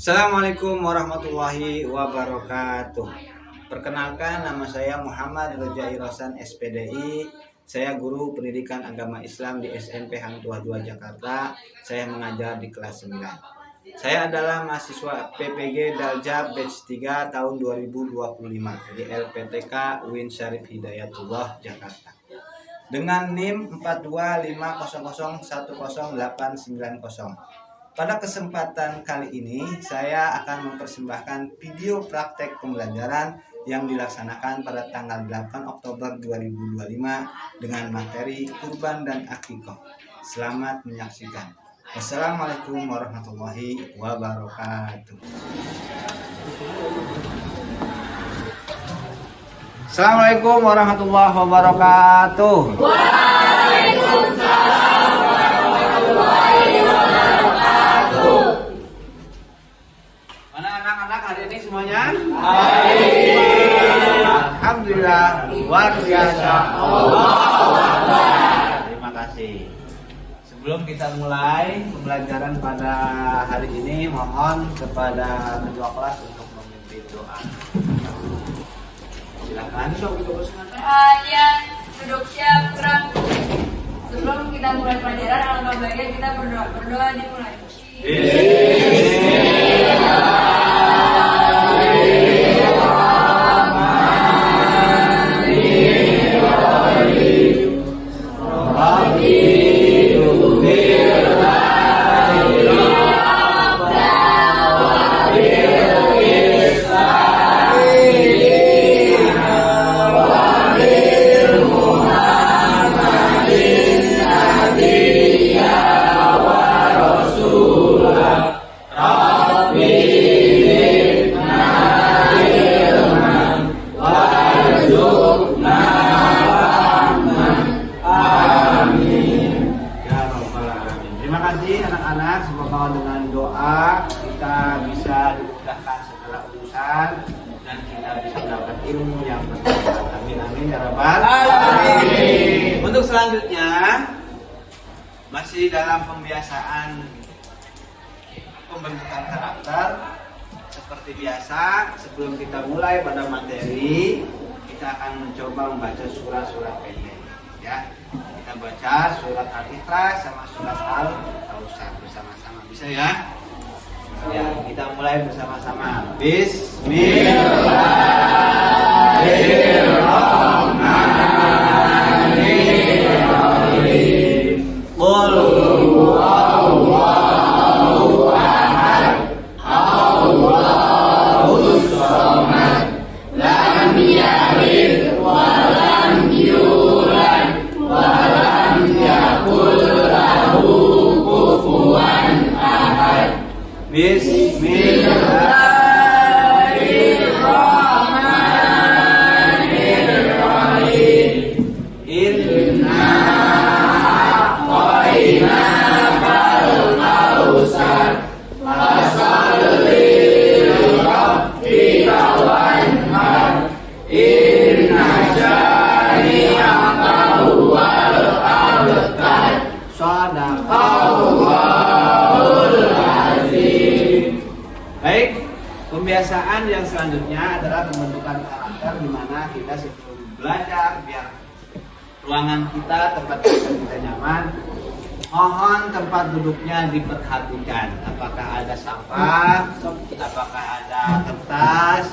Assalamualaikum warahmatullahi wabarakatuh. Perkenalkan, nama saya Muhammad Rojai Rosan SPDI. Saya guru pendidikan agama Islam di SMP Hang Tuah 2 Jakarta. Saya mengajar di kelas 9. Saya adalah mahasiswa PPG Daljab batch 3 tahun 2025 di LPTK UIN Syarif Hidayatullah Jakarta. Dengan NIM 42500108990. Pada kesempatan kali ini, saya akan mempersembahkan video praktek pembelajaran yang dilaksanakan pada tanggal 8 Oktober 2025 dengan materi kurban dan akikah. Selamat menyaksikan. Wassalamualaikum warahmatullahi wabarakatuh. Assalamualaikum warahmatullahi wabarakatuh. Waalaikumsalam warahmatullahi wabarakatuh. Mana anak-anak hari ini semuanya? Baik. Alhamdulillah, luar biasa. Allahu Akbar. Terima kasih. Sebelum kita mulai pembelajaran pada hari ini, mohon kepada ketua kelas untuk memimpin doa. Silakan. Perhatian, duduk siap, gerak. Sebelum kita mulai pelajaran, alangkah baiknya kita berdoa. Berdoa dimulai. Terima kasih anak-anak, semoga dengan doa kita bisa dimudahkan segala urusan dan kita bisa mendapat ilmu yang bermanfaat. Amin amin ya rabbal alamin. Untuk selanjutnya masih dalam pembiasaan pembentukan karakter. Seperti biasa, sebelum kita mulai pada materi, kita akan mencoba membaca surat-surat pendek ya. Kita baca surat Al-Ikhlas sama surat Al-Kausar bersama-sama, bisa ya? Ya, kita mulai bersama-sama. Bismillahirrahmanirrahim. Qul huwallahu ahad, Allahus samad, lam yalid wa lam yulad wa lam yakul lahu kufuwan ahad. Bismillahirrahmanirrahim. Inna a'tainakal kausar fasholli lirabbika wanhar. Inna syani'aka huwal abtar. Shadaqallahul azim. Baik, pembiasaan yang selanjutnya adalah pembentukan karakter, di mana kita sebelum belajar biar ruangan kita, tempat kita nyaman, mohon tempat duduknya diperhatikan. Apakah ada sampah, apakah ada kertas,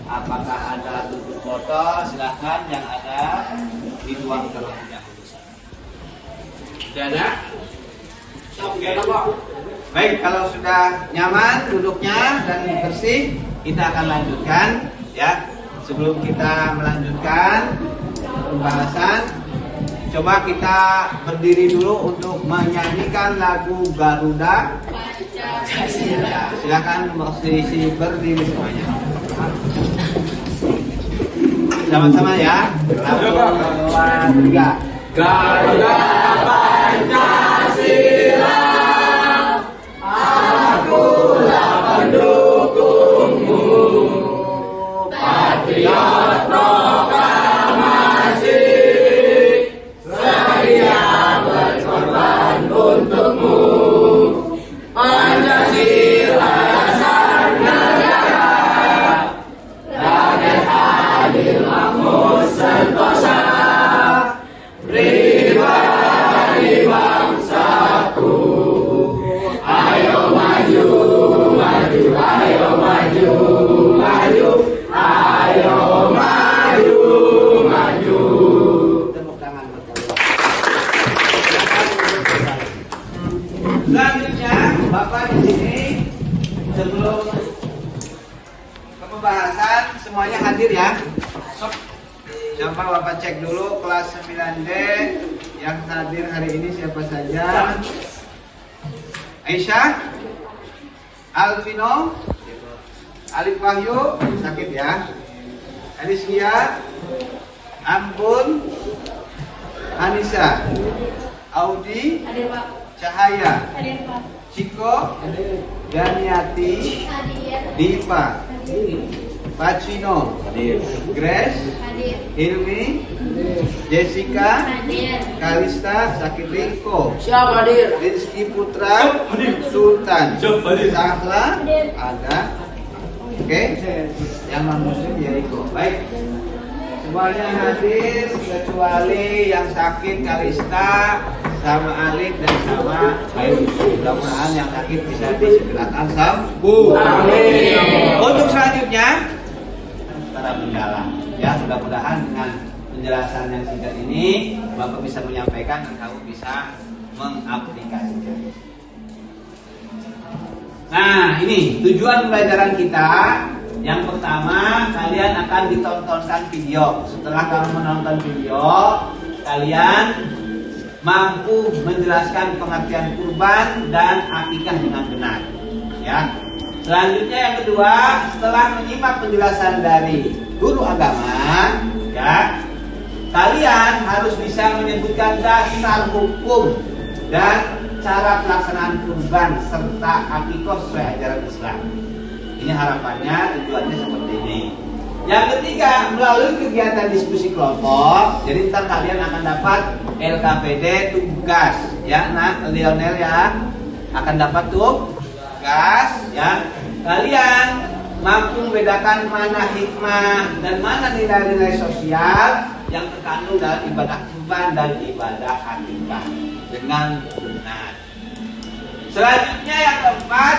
apakah ada tutup botol, silahkan yang ada dibuang terlebih dahulu. Sudah ada? Oke. Baik, kalau sudah nyaman duduknya dan bersih, kita akan lanjutkan ya. Sebelum kita melanjutkan pembahasan, coba kita berdiri dulu untuk menyanyikan lagu Garuda Pancasila. Silakan posisi berdiri semuanya. Sama-sama ya. 1, 2, 3. Garuda Pancasila, akulah pendukungmu, patriot proklamasi, sedia berkorban untukmu. Pancasila semuanya hadir ya? Coba Bapak cek dulu kelas 9D yang hadir hari ini siapa saja? Aisyah, Alvino, Alif Wahyu, sakit ya. Alicia, Ampun, Anissa, Audi, Hadir Pak. Cahaya, Hadir Pak. Ciko, Daniati, Hadir. Diva, Pacino, Grace, Hadir. Hilmi, Jessica, Hadir. Kalista, Sakit Riko, Siap hadir. Rizky Putra, Sultan, Sahla, ada. Oke, yang non muslim Jericho. Baik, semuanya hadir kecuali yang sakit Kalista, sama Alif dan sama Ayu. Mudah-mudahan yang sakit bisa disegerakan sembuh. Amin. Untuk selanjutnya secara mendalam, ya mudah-mudahan dengan penjelasan yang singkat ini Bapak bisa menyampaikan dan kamu bisa mengaplikasikan. Nah, ini tujuan pembelajaran kita. Yang pertama, kalian akan ditontonkan video. Setelah kamu menonton video, kalian mampu menjelaskan pengertian kurban dan akikah dengan benar. Ya. Selanjutnya yang kedua, setelah menyimak penjelasan dari guru agama, ya, kalian harus bisa menyebutkan dasar hukum dan cara pelaksanaan kurban serta akikah sesuai ajaran Islam. Ini harapannya, tujuannya seperti ini. Yang ketiga, melalui kegiatan diskusi kelompok, jadi ntar kalian akan dapat LKPD tugas, ya, nah Lionel ya, akan dapat tugas, ya. Kalian mampu membedakan mana hikmah dan mana nilai-nilai sosial yang terkandung dalam ibadah kurban dan ibadah akikah dengan benar. Selanjutnya yang keempat,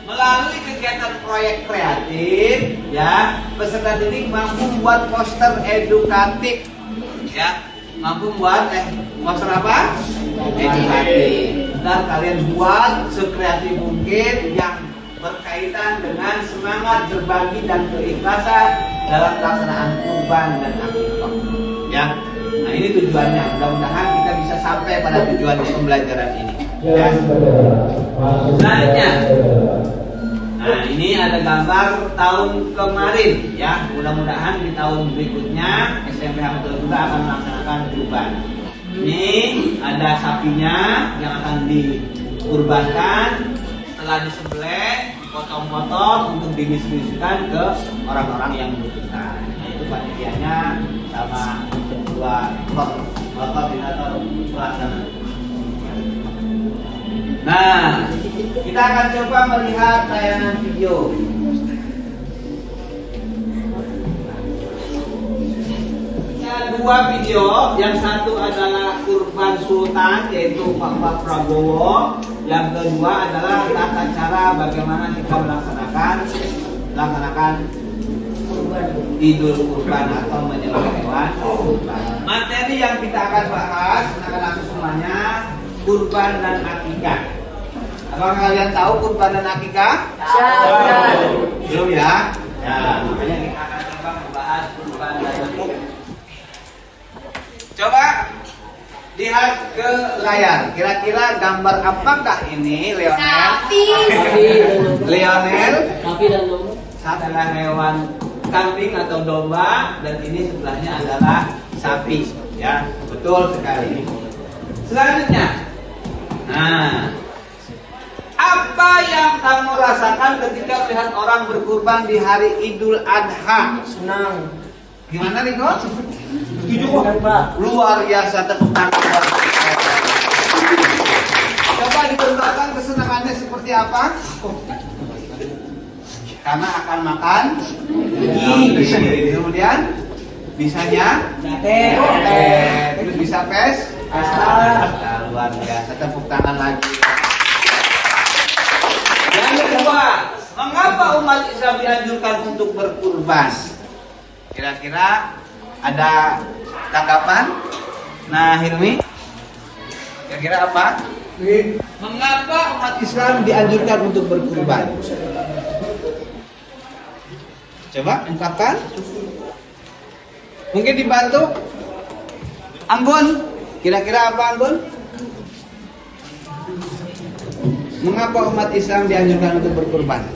melalui kegiatan proyek kreatif, ya, peserta didik mampu membuat poster edukatif, ya, mampu membuat poster apa? Edukatif. Dan kalian buat sekreatif mungkin yang berkaitan dengan semangat berbagi dan keikhlasan dalam pelaksanaan kurban dan akikah, ya. Nah ini tujuannya, mudah-mudahan kita bisa sampai pada tujuan pembelajaran ini. Ya. Selanjutnya, nah ini ada gambar tahun kemarin, ya. Mudah-mudahan di tahun berikutnya SMP Hamzah juga akan melaksanakan kurban. Ini ada sapinya yang akan dikurbankan. Setelah disembelih, dipotong-potong untuk didistribusikan ke orang-orang yang membutuhkan. Itu panitianya sama dua koordinator pelaksana. Nah, kita akan coba melihat tayangan video. Ada dua video, yang satu adalah kurban sultan yaitu Pak Prabowo, yang kedua adalah tata cara bagaimana kita melaksanakan Idul Kurban atau menyembelih hewan kurban. Materi yang kita akan bahas anak-anak semuanya kurban dan akikah. Apakah kalian tahu kurban dan akikah? Belum ya? Ya, makanya kita akan coba membahas kurban dan akikah. Coba lihat ke layar. Kira-kira gambar apakah ini, Lionel? Sapi. Lionel? Sapi dan domba. Adalah hewan kambing atau domba, dan ini sebelahnya adalah sapi, ya, betul sekali. Selanjutnya, nah, apa yang kamu rasakan ketika melihat orang berkurban di hari Idul Adha? Senang. Gimana Riko? Setuju Pak. Luar biasa, tepuk tangan. Coba dibentukkan kesenangannya seperti apa? Karena akan makan kemudian bisanya terus bisa pesta. Luar biasa, tepuk tangan lagi. Yang kedua, mengapa umat Islam dianjurkan untuk berkurban? Kira-kira ada tanggapan? Nah, Hilmi, kira-kira apa? Mengapa umat Islam dianjurkan untuk berkurban? Coba ungkapkan. Mungkin dibantu. Anggun, kira-kira apa Anggun? Mengapa umat Islam dianjurkan untuk berkurban?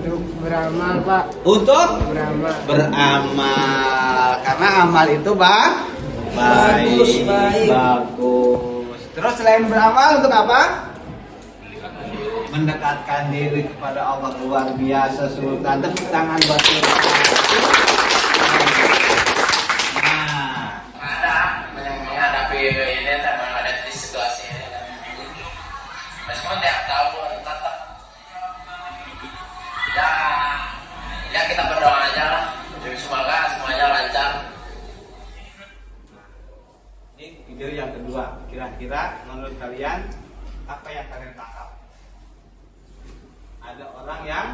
Untuk beramal, Pak. Untuk Beramal. beramal. Karena amal itu bagus. Bagus. Terus selain beramal untuk apa? Mendekatkan diri kepada Allah luar biasa Sultan. Tepuk tangan buat Sultan. Nah, Ada menghadapi ini dan menghadapi situasi ini. Meskipun tiap tahun tetap ya kita berdoa aja lah. Jadi semoga semuanya lancar. ini video yang kedua. Kira-kira menurut kalian apa yang kalian tangkap? Ada orang yang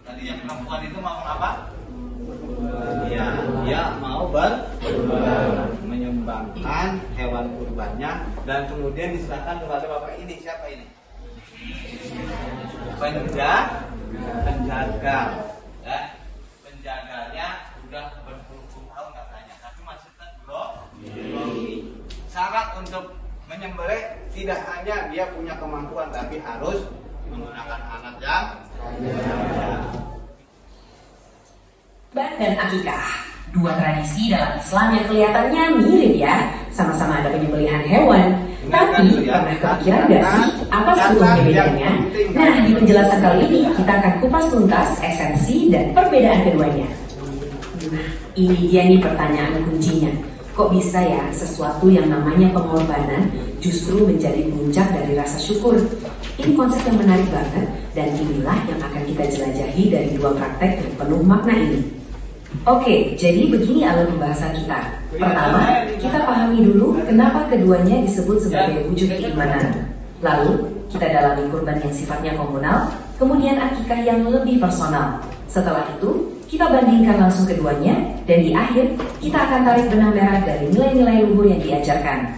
tadinya perempuan itu mau apa? Ya, dia mau menyumbangkan hewan kurbannya dan kemudian diserahkan kepada bapak ini. Siapa ini? Penjaga. Ya, penjaganya udah berpuluh-puluh tahun katanya, tapi masukkan belum. Syarat untuk menyembelih tidak hanya dia punya kemampuan, tapi harus menggunakan alat yang Kurban dan akikah, dua tradisi dalam Islam yang kelihatannya mirip ya, sama-sama ada penyembelihan hewan. Tapi pernah kepikiran gak sih apa sebetulnya bedanya? Nah, di penjelasan kali ini kita akan kupas tuntas esensi dan perbedaan keduanya. Nah, ini dia nih pertanyaan kuncinya. Kok bisa ya sesuatu yang namanya pengorbanan justru menjadi puncak dari rasa syukur? Ini konsep yang menarik banget dan inilah yang akan kita jelajahi dari dua praktek yang penuh makna ini. Oke, jadi begini alur pembahasan kita. Pertama, kita pahami dulu kenapa keduanya disebut sebagai wujud keimanan. Lalu, kita dalami kurban yang sifatnya komunal, kemudian akikah yang lebih personal. Setelah itu, kita bandingkan langsung keduanya, dan di akhir, kita akan tarik benang merah dari nilai-nilai luhur yang diajarkan.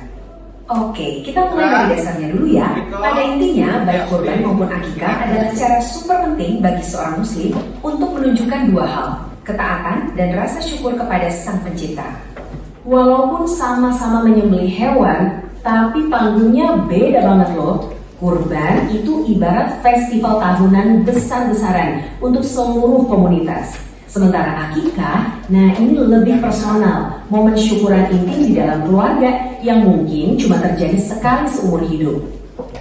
Oke, kita mulai dari dasarnya dulu ya. Pada intinya, baik kurban maupun akikah adalah cara super penting bagi seorang muslim untuk menunjukkan dua hal, ketaatan dan rasa syukur kepada Sang Pencipta. Walaupun sama-sama menyembelih hewan, tapi panggungnya beda banget loh. Kurban itu ibarat festival tahunan besar-besaran untuk seluruh komunitas. Sementara akikah, nah ini lebih personal, momen syukuran intim di dalam keluarga yang mungkin cuma terjadi sekali seumur hidup.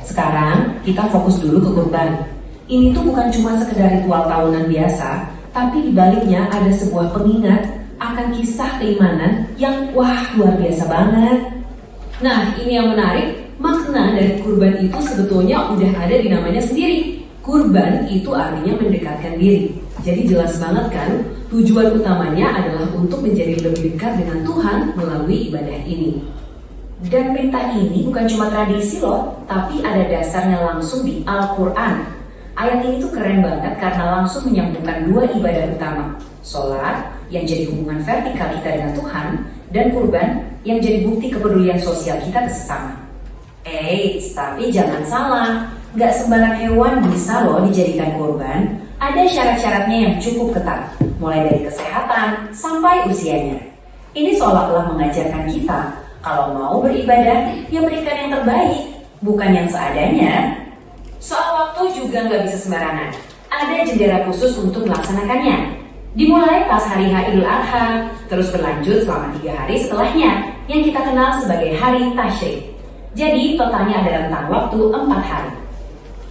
Sekarang kita fokus dulu ke kurban. Ini tuh bukan cuma sekedar ritual tahunan biasa, tapi di baliknya ada sebuah pengingat akan kisah keimanan yang wah luar biasa banget. Nah, ini yang menarik, makna dari kurban itu sebetulnya udah ada di namanya sendiri. Kurban itu artinya mendekatkan diri. Jadi jelas banget kan, tujuan utamanya adalah untuk menjadi lebih dekat dengan Tuhan melalui ibadah ini. Dan perintah ini bukan cuma tradisi loh, tapi ada dasarnya langsung di Al-Quran. Ayat ini tuh keren banget karena langsung menyambungkan dua ibadah utama. Sholat yang jadi hubungan vertikal kita dengan Tuhan, dan kurban yang jadi bukti kepedulian sosial kita ke sesama. Tapi jangan salah, gak sembarang hewan bisa loh dijadikan kurban. Ada syarat-syaratnya yang cukup ketat, mulai dari kesehatan sampai usianya. Ini seolah-olah mengajarkan kita, kalau mau beribadah, ya berikan yang terbaik, bukan yang seadanya. Soal waktu juga nggak bisa sembarangan. Ada jendela khusus untuk melaksanakannya. Dimulai pas hari Idul Adha, terus berlanjut selama 3 hari setelahnya, yang kita kenal sebagai hari Tasyrik. Jadi totalnya ada rentang waktu 4 hari.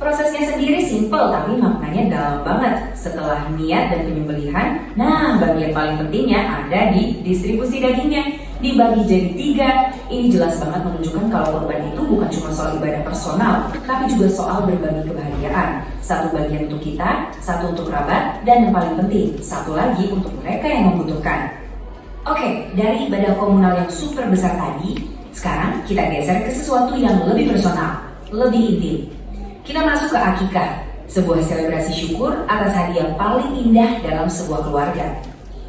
Prosesnya sendiri simple tapi maknanya dalam banget. Setelah niat dan penyembelihan, nah bagian paling pentingnya ada di distribusi dagingnya. Dibagi jadi 3, ini jelas banget menunjukkan kalau kurban itu bukan cuma soal ibadah personal, tapi juga soal berbagi kebahagiaan. Satu bagian untuk kita, satu untuk kerabat, dan yang paling penting, satu lagi untuk mereka yang membutuhkan. Oke, dari ibadah komunal yang super besar tadi, sekarang kita geser ke sesuatu yang lebih personal, lebih intim. Kita masuk ke akikah, sebuah selebrasi syukur atas hadiah paling indah dalam sebuah keluarga.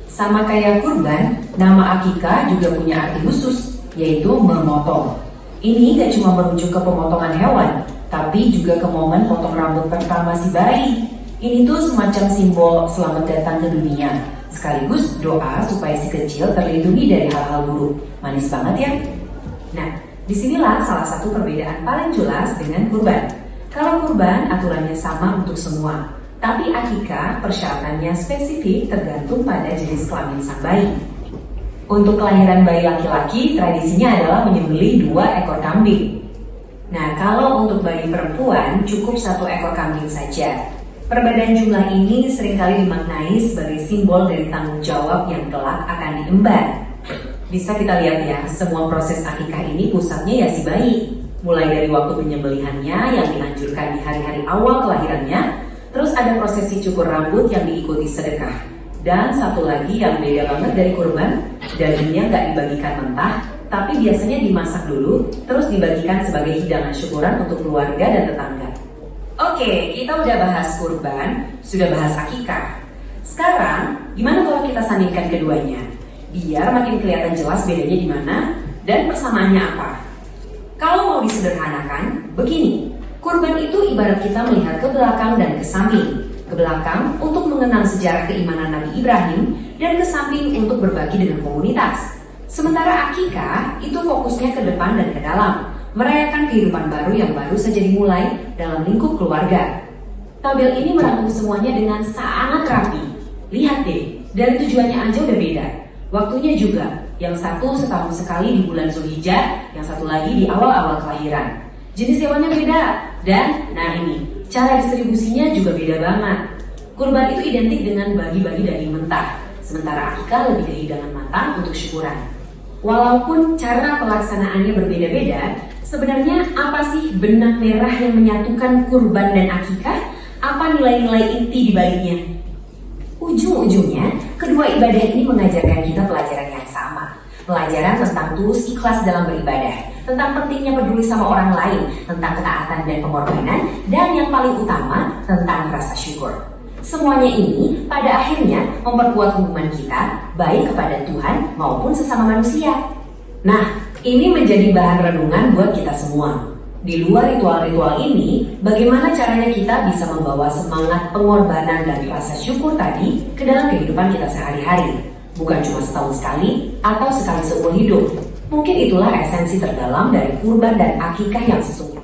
Sama kayak kurban, nama akikah juga punya arti khusus, yaitu memotong. Ini gak cuma merujuk ke pemotongan hewan, tapi juga ke momen potong rambut pertama si bayi. Ini tuh semacam simbol selamat datang ke dunia, sekaligus doa supaya si kecil terlindungi dari hal-hal buruk. Manis banget ya? Nah, disinilah salah satu perbedaan paling jelas dengan kurban. Kalau kurban aturannya sama untuk semua, tapi akikah persyaratannya spesifik tergantung pada jenis kelamin sang bayi. Untuk kelahiran bayi laki-laki, tradisinya adalah menyembelih 2 ekor kambing. Nah, kalau untuk bayi perempuan, cukup 1 ekor kambing saja. Perbedaan jumlah ini seringkali dimaknai sebagai simbol dari tanggung jawab yang kelak akan diemban. Bisa kita lihat ya, semua proses akikah ini pusatnya ya si bayi. Mulai dari waktu penyembelihannya yang dianjurkan di hari-hari awal kelahirannya, terus ada prosesi cukur rambut yang diikuti sedekah. Dan satu lagi yang beda banget dari kurban, dagingnya nggak dibagikan mentah, tapi biasanya dimasak dulu, terus dibagikan sebagai hidangan syukuran untuk keluarga dan tetangga. Oke, kita udah bahas kurban, sudah bahas akikah. Sekarang, gimana kalau kita sandingkan keduanya? Biar makin kelihatan jelas bedanya di mana dan persamaannya apa. Kalau mau disederhanakan, begini. Kurban itu ibarat kita melihat ke belakang dan ke samping. Ke belakang untuk mengenang sejarah keimanan Nabi Ibrahim dan ke samping untuk berbagi dengan komunitas. Sementara akikah itu fokusnya ke depan dan ke dalam, merayakan kehidupan baru yang baru saja dimulai dalam lingkup keluarga. Tabel ini merangkum semuanya dengan sangat rapi. Lihat deh, dari tujuannya aja udah beda. Waktunya juga, yang satu setahun sekali di bulan Zulhijjah, yang satu lagi di awal-awal kelahiran. Jenis hewannya beda, dan nah ini, cara distribusinya juga beda banget. Kurban itu identik dengan bagi-bagi daging mentah, sementara akikah lebih ke hidangan matang untuk syukuran. Walaupun cara pelaksanaannya berbeda-beda, sebenarnya apa sih benang merah yang menyatukan kurban dan akikah? Apa nilai-nilai inti di baliknya? Ujung-ujungnya, kedua ibadah ini mengajarkan kita pelajaran yang sama. Pelajaran tentang tulus ikhlas dalam beribadah, tentang pentingnya peduli sama orang lain, tentang ketaatan dan pengorbanan, dan yang paling utama, tentang rasa syukur. Semuanya ini pada akhirnya memperkuat hubungan kita baik kepada Tuhan maupun sesama manusia. Nah, ini menjadi bahan renungan buat kita semua. Di luar ritual-ritual ini, bagaimana caranya kita bisa membawa semangat pengorbanan dan rasa syukur tadi ke dalam kehidupan kita sehari-hari? Bukan cuma setahun sekali atau sekali seumur hidup. Mungkin itulah esensi terdalam dari kurban dan akikah yang sesungguhnya.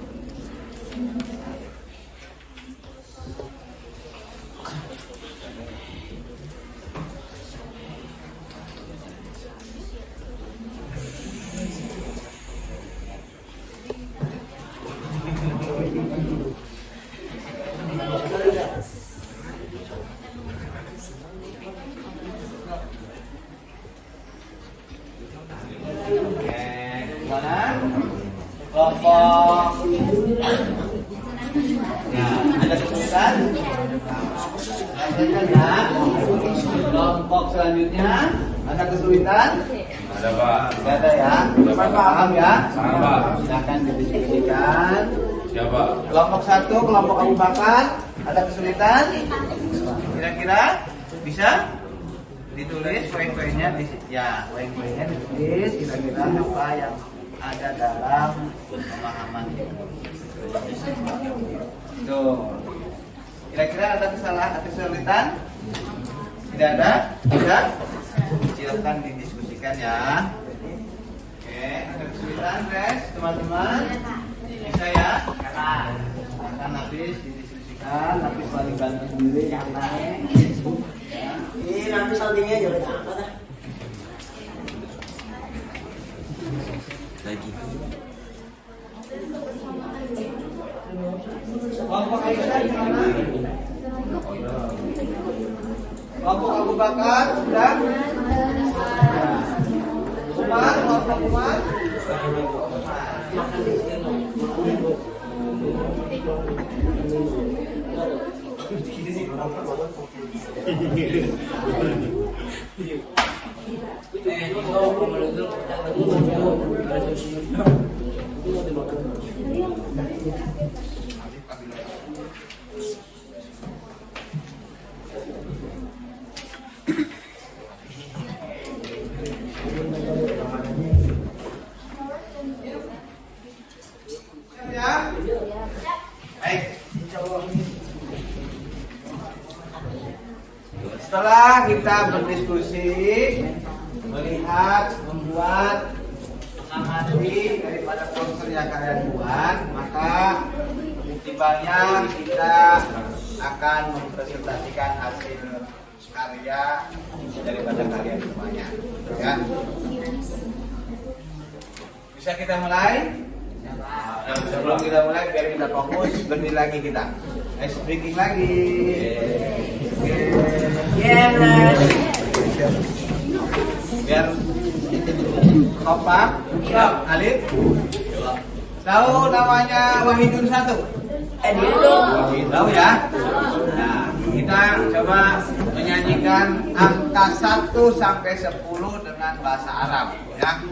Kelompok ya, ada kesulitan ya. Kelompok selanjutnya ada kesulitan? Ada Pak. Tidak ada ya? Paham ya? Paham Pak. Silakan didiskusikan. Siapa? Kelompok 1, kelompok Abu Bakar, ada kesulitan? Kira-kira bisa? Ditulis poin-poinnya ya, poin-poinnya ditulis kira-kira apa yang ada dalam pemahaman. Tuh. Kira-kira ada kesalahan atau kesulitan? Tidak ada? Bisa? Silakan didiskusikan ya. Oke, ada kesulitan, guys, teman-teman? Bisa ya? Akan habis didiskusikan, tapi paling bantu sendiri yang lain. Ini nanti saltingnya jadi apa dah? Kelompok Aisyah gimana? Kelompok Abu Bakar sudah? Umar, kelompok Umar? Ya? Baik. kita berdiskusi, melihat, membuat, mengamati daripada poster yang kalian buat, maka timbanya kita akan mempresentasikan hasil karya daripada kalian semuanya. Ya. Bisa kita mulai? Sebelum kita mulai, biar kita fokus, berdiri lagi kita. Speaking lagi. Biar kompak. Alif. Tahu namanya Wahidun satu? Tahu ya? Nah, kita coba menyanyikan angka 1 sampai 10 dengan bahasa Arab, ya.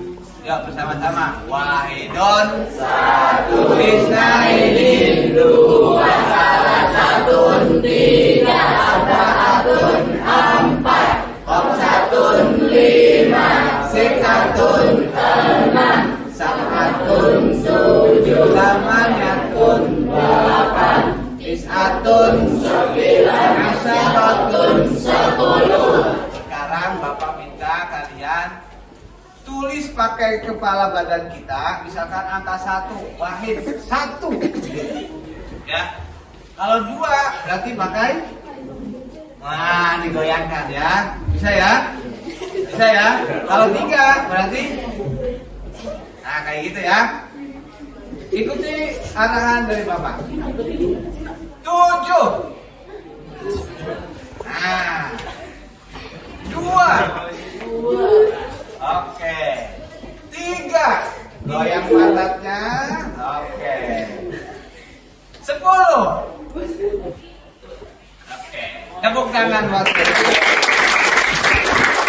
Yuk bersama-sama. Wahidun satu, Isnaini dua, salasatun tiga, arba'atun empat, khamsatun lima, sittatun enam, sab'atun tujuh, samaniyatun delapan, tis'atun sembilan, asyaratun 10. Sekarang Bapak minta kalian tulis pakai kepala badan kita, misalkan angka 1, wahid 1. Ya. Kalau 2 berarti pakai digoyangkan ya. Bisa ya? Bisa ya? Kalau 3 berarti kayak gitu ya. Ikuti arahan dari Bapak. 7. 2. Oke. 3. Goyang pantatnya. Oke. 10. Oke. Tepuk tangan buat kita.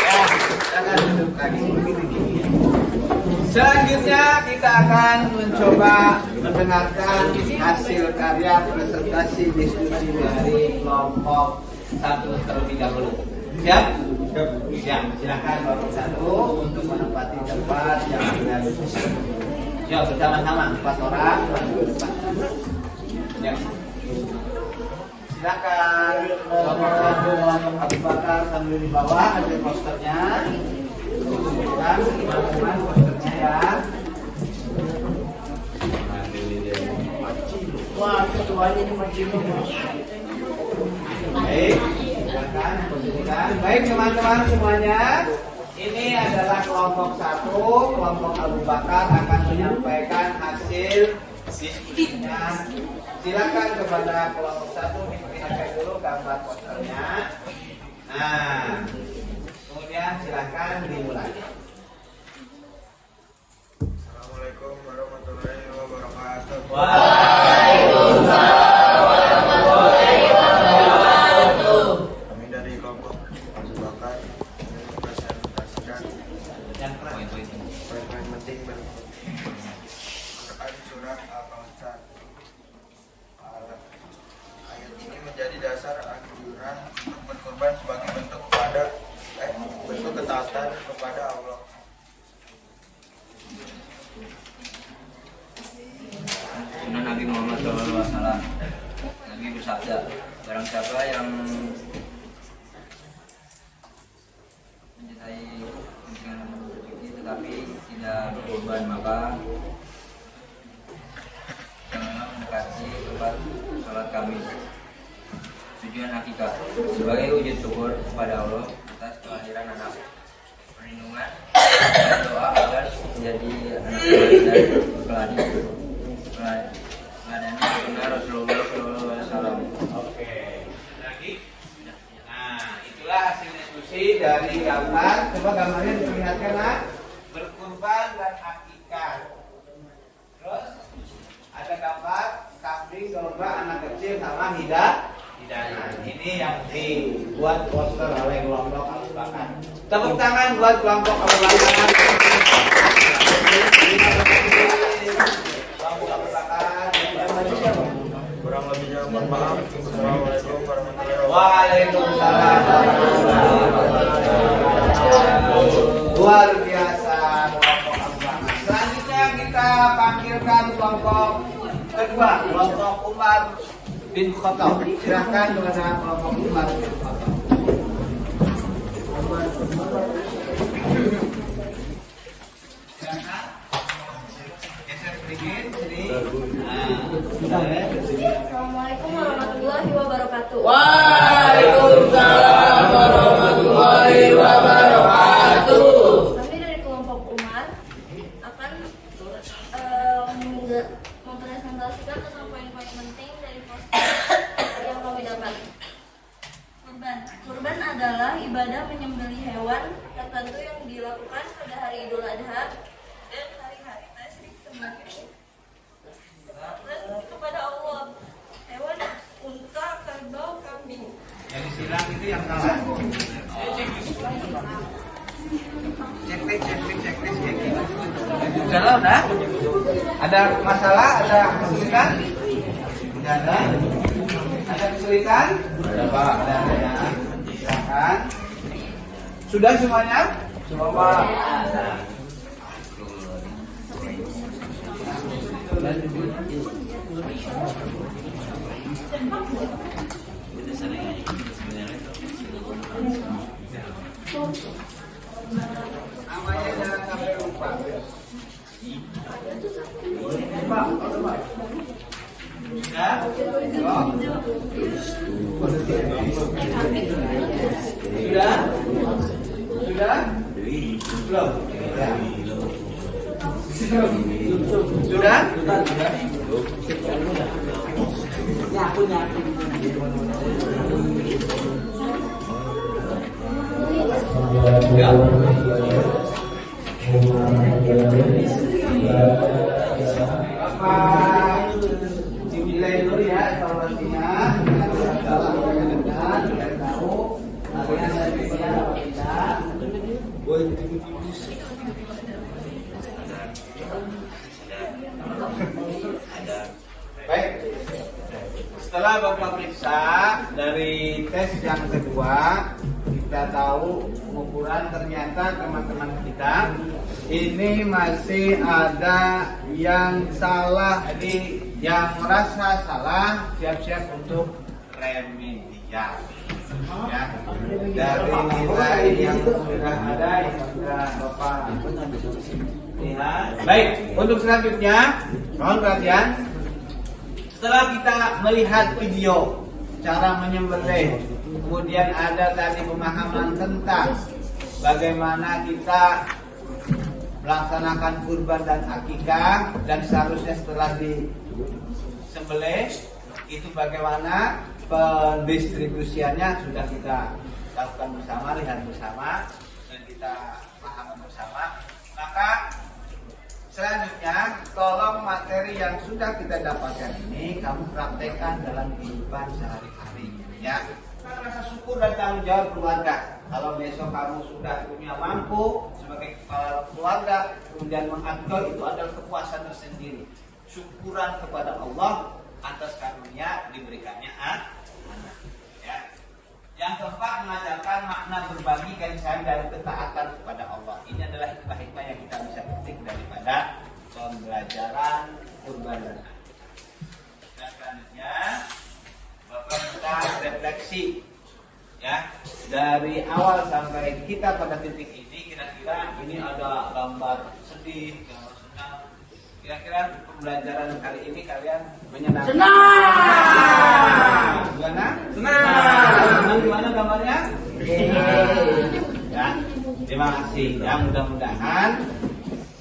Ya, jangan duduk lagi begini. Selanjutnya kita akan mencoba mendengarkan hasil karya presentasi diskusi dari kelompok 1 terlebih dahulu. Siap? Ya, silakan kelompok 1 untuk menempati tempat yang sudah disusun. Ya, bersama-sama 4 orang maju ke depan. Ya. Silakan kelompok 1 kelompok Abu Bakar sambil di bawah ada posternya. Tunjukkan teman-teman posternya ya. Wah, ketuanya ini macam Baik, silakan posisikan. Baik teman-teman semuanya, ini adalah kelompok 1, kelompok Abu Bakar akan menyampaikan hasil diskusinya. Silakan kepada kelompok 1 diperlihatkan dulu gambar posternya. Nah, kemudian silakan dimulai. Assalamualaikum warahmatullahi wabarakatuh. Kami dari kelompok Abu Bakar mempresentasikan poin-poin penting Quran surat Al-Kautsar. Ayat ini menjadi dasar anjuran untuk berkorban sebagai bentuk ketaatan kepada Allah. Sunnah Nabi Muhammad SAW. Nabi bersabda, barang siapa yang mencintai kepentingan rezeki tetapi tidak berkorban, maka janganlah mendekati tempat sholat kami. Tujuan akikah sebagai wujud syukur kepada Allah atas kelahiran anak, perlindungan dan doa agar menjadi anak dan meladani sunnah Rasulullah SAW. Oke. Lagi. Nah, itulah hasil diskusi dari gambar. Coba gambarnya diperlihatkan, Nak. Berkurban dan akikah. Terus ada gambar kambing, domba, anak kecil sama hidangan. Ini yang dibuat poster oleh kelompok Abu Bakar. Tepuk tangan buat kelompok Abu Bakar. Kelompok Abu Bakar. Kurang lebihnya mohon maaf. Assalamualaikum warahmatullahi wabarakatuh. Waalaikumsalam. Luar biasa kelompok Abu Bakar. Selanjutnya kita panggilkan kelompok kedua, kelompok Umar bin Khattab. Silahkan kepada kelompok Umar bin Khattab. ibadah menyembelih hewan tertentu yang dilakukan pada hari Idul Adha dan hari-hari tasyrik sebagai kepada Allah. Hewan unta, kerbau, kambing. Yang disilang itu yang salah. Checklist kayak gitu. Jalan dah. Ada masalah? Ada kesulitan? Tidak ada. Ada kesulitan? Ada Pak. Ada ya. Silakan. Sudah semuanya? Semua Pak. Namanya jangan sampai lupa. Ya? Sudah? Sudah? Belum? Ya. Sudah? Ya. Bapak dimulai dulu ya evaluasinya. Biar tahu kalian dari mana kita. Baik. Setelah Bapak periksa dari tes yang kedua, kita tahu pengukuran ternyata teman-teman kita ini masih ada yang salah, jadi yang merasa salah siap-siap untuk remedial ya, dari nilai yang sudah ada yang sudah Bapak lihat. Baik, untuk selanjutnya mohon perhatian. Setelah kita melihat video cara menyembelih, kemudian ada tadi pemahaman tentang bagaimana kita melaksanakan kurban dan akikah, dan seharusnya setelah disembelih itu bagaimana pendistribusiannya sudah kita lakukan bersama, lihat bersama, dan kita pahami bersama. Maka selanjutnya tolong materi yang sudah kita dapatkan ini kamu praktekkan dalam kehidupan sehari-hari ya. Rasa syukur dan tanggung jawab keluarga. Kalau besok kamu sudah punya mampu sebagai kepala keluarga, kemudian mengatur, itu adalah kepuasan tersendiri. Syukuran kepada Allah atas karunia diberikannya anak. Ya. Yang keempat, mengajarkan makna berbagi kasih sayang dan ketaatan kepada Allah. Ini adalah hikmah-hikmah yang kita bisa petik daripada pembelajaran kurban dan akikah. Dan selanjutnya Bapak kita refleksi ya, dari awal sampai kita pada titik ini, kira-kira ini ada gambar sedih, gambar senang. Kira-kira pembelajaran kali ini kalian menyenangkan? Senang. Gimana? Senang. Gimana gambarnya? Ya, terima kasih. Ya, mudah-mudahan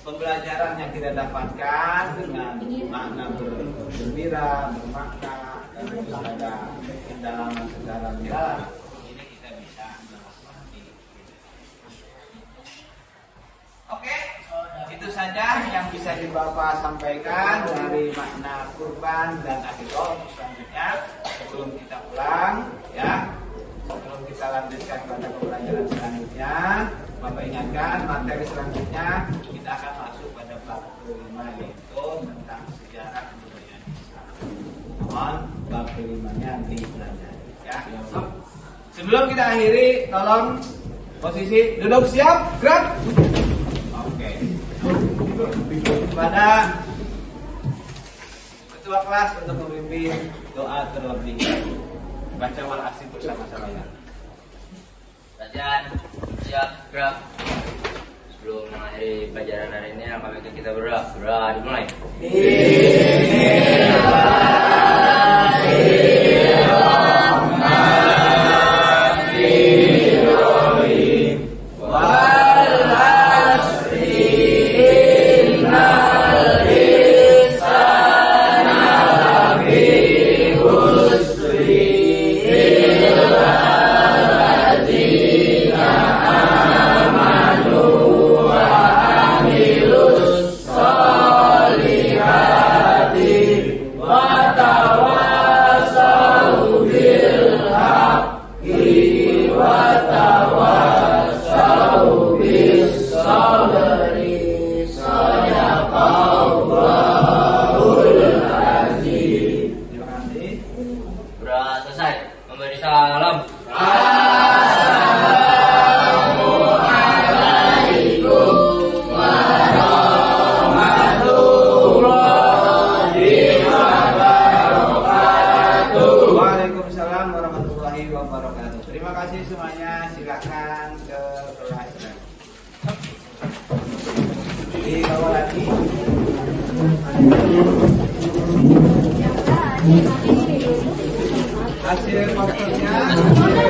pembelajaran yang kita dapatkan dengan makna bergembira, bermakna, dan ada kedalaman secara mendalam, ini kita bisa menikmati. Oke, itu saja yang bisa Bapak sampaikan dari makna kurban dan akikah. Selanjutnya, sebelum kita pulang, ya, sebelum kita lanjutkan pada pembelajaran selanjutnya, Bapak ingatkan materi selanjutnya kita akan masuk pada bab kelima, yaitu tentang sejarah kebudayaan Islam. Mohon bab kelimanya dipelajari ya. Sebelum kita akhiri, tolong posisi duduk siap, gerak. Oke. Pada ketua kelas untuk memimpin doa terlebih. Baca wal asri bersama-sama ya. Latihan, siap, gerak. Sebelum mengakhiri pelajaran hari ini, langkah kita berdoa. Berdoa dimulai.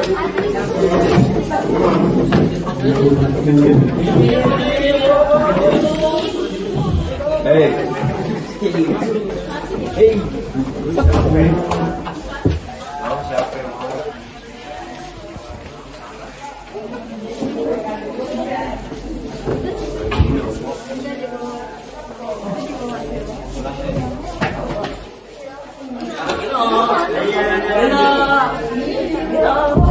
Mau siapa yang mau? Halo.